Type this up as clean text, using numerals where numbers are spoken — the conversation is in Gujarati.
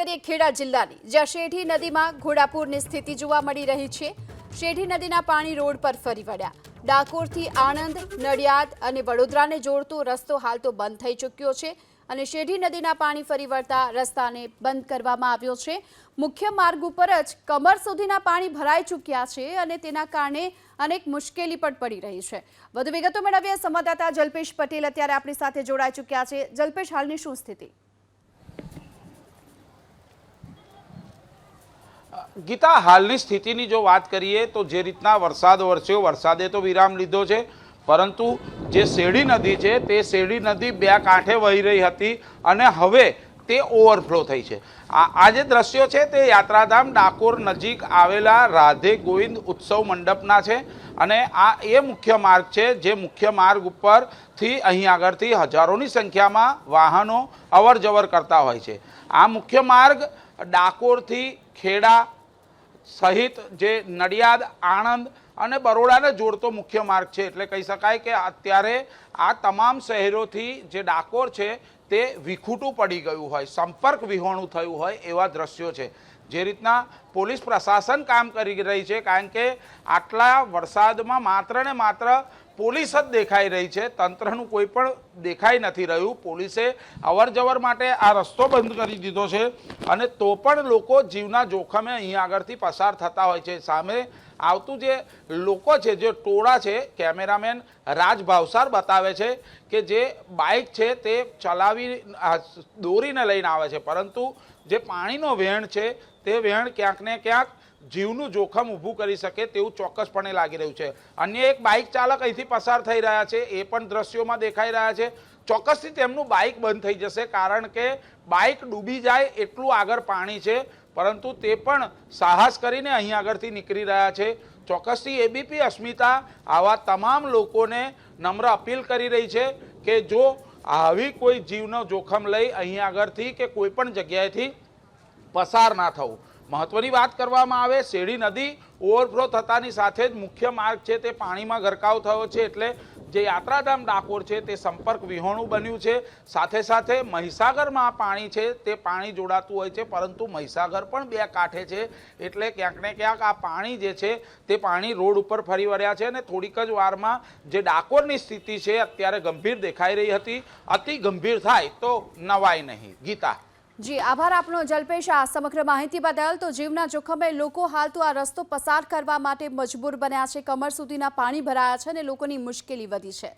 કરીએ ખેડા જિલ્લાની, જ્યાં શેઢી નદીમાં ઘોડાપૂરની સ્થિતિ જોવા મળી રહી છે। શેઢી નદીના પાણી રોડ પર ફરી વળ્યા। ડાકોરથી આણંદ, નડિયાદ અને વડોદરાને જોડતો રસ્તો હાલ તો બંધ થઈ ચૂક્યો છે અને શેઢી નદીના પાણી ફરી વળતા રસ્તાને બંધ કરવામાં આવ્યો છે। મુખ્ય માર્ગ ઉપર જ કમર સુધીના પાણી ભરાઈ ચૂક્યા છે અને તેના કારણે અનેક મુશ્કેલી પણ પડી રહી છે। વધુ વિગતો મેળવીએ સંવાદદાતા જલ્પેશ પટેલ અત્યારે આપણી સાથે જોડાઈ ચૂક્યા છે। જલ્પેશ, હાલની શું સ્થિતિ? ગીતા, હાલની સ્થિતિની જો વાત કરીએ તો જે રીતના વરસાદ વરસ્યો, વરસાદે તો વિરામ લીધો છે, પરંતુ જે શેઢી નદી છે તે શેઢી નદી બે કાંઠે વહી રહી હતી અને હવે તે ઓવરફ્લો થઈ છે। આ જે દ્રશ્યો છે તે યાત્રાધામ ડાકોર નજીક આવેલા રાધે ગોવિંદ ઉત્સવ મંડપના છે અને આ એ મુખ્ય માર્ગ છે જે મુખ્ય માર્ગ ઉપરથી અહીં આગળથી હજારોની સંખ્યામાં વાહનો અવર જવર કરતા હોય છે। આ મુખ્ય માર્ગ ડાકોરથી ખેડા સહિત જે નડિયાદ, આણંદ અને બરોડાને જોડતો મુખ્ય માર્ગ છે। એટલે કહી શકાય કે અત્યારે આ તમામ શહેરોથી જે ડાકોર છે તે વિખૂટું પડી ગયું હોય, સંપર્ક વિહોણું થયું હોય એવા દ્રશ્યો છે। જે રીતના પોલીસ પ્રશાસન કામ કરી રહી છે, કારણ કે આટલા વરસાદમાં માત્ર ને માત્ર પોલીસ જ દેખાઈ રહી છે, તંત્રનું કોઈ પણ દેખાઈ નથી રહ્યું। પોલીસે અવર જવર માટે આ રસ્તો બંધ કરી દીધો છે અને તો પણ લોકો જીવના જોખમે અહીં આગળથી પસાર થતા હોય છે। સામે આવતું જે લોકો છે, જે ટોળા છે, કેમેરામેન રાજ ભાવસાર બતાવે છે કે જે બાઇક છે તે ચલાવી દોરીને લઈને આવે છે, પરંતુ જે પાણીનો વહેણ છે તે વહેણ ક્યાંક ને ક્યાંક જીવનું જોખમ ઊભું કરી શકે તેવું ચોક્કસપણે લાગી રહ્યું છે। અન્ય એક બાઇક ચાલક અહીંથી પસાર થઈ રહ્યા છે, એ પણ દ્રશ્યોમાં દેખાઈ રહ્યા છે। ચોક્કસથી તેમનું બાઇક બંધ થઈ જશે, કારણ કે બાઇક ડૂબી જાય એટલું આગળ પાણી છે, પરંતુ તે પણ સાહસ કરીને અહીં આગળથી નીકળી રહ્યા છે। ચોક્કસથી એબીપી અસ્મિતા આવા તમામ લોકોને નમ્ર અપીલ કરી રહી છે કે જો આવી કોઈ જીવનો જોખમ લઈ અહીં આગળથી કે કોઈ પણ જગ્યાએથી પસાર ના થવું। મહત્વની વાત કરવામાં આવે, શેઢી નદી ઓવરફ્લો થતાની સાથે જ મુખ્ય માર્ગ છે તે પાણીમાં ગરકાવ થયો છે, એટલે જે યાત્રાધામ ડાકોર છે તે સંપર્ક વિહોણું બન્યું છે। સાથે સાથે મહીસાગરમાં પાણી છે તે પાણી જોડાતું હોય છે, પરંતુ મહીસાગર પણ બે કાંઠે છે, એટલે ક્યાંક ને ક્યાંક આ પાણી જે છે તે પાણી રોડ ઉપર ફરી વળ્યા છે અને થોડીક જ વારમાં જે ડાકોરની સ્થિતિ છે અત્યારે ગંભીર દેખાઈ રહી હતી, અતિ ગંભીર થાય તો નવાય નહીં। ગીતા જી, આભાર આપનો જલ્પેશ આ સમગ્ર માહિતી બદલ। તો જીવના જોખમે લોકો હાલ તો આ રસ્તો પસાર કરવા માટે મજબૂર બન્યા છે, કમર સુધીના પાણી ભરાયા છે અને લોકોની મુશ્કેલી વધી છે।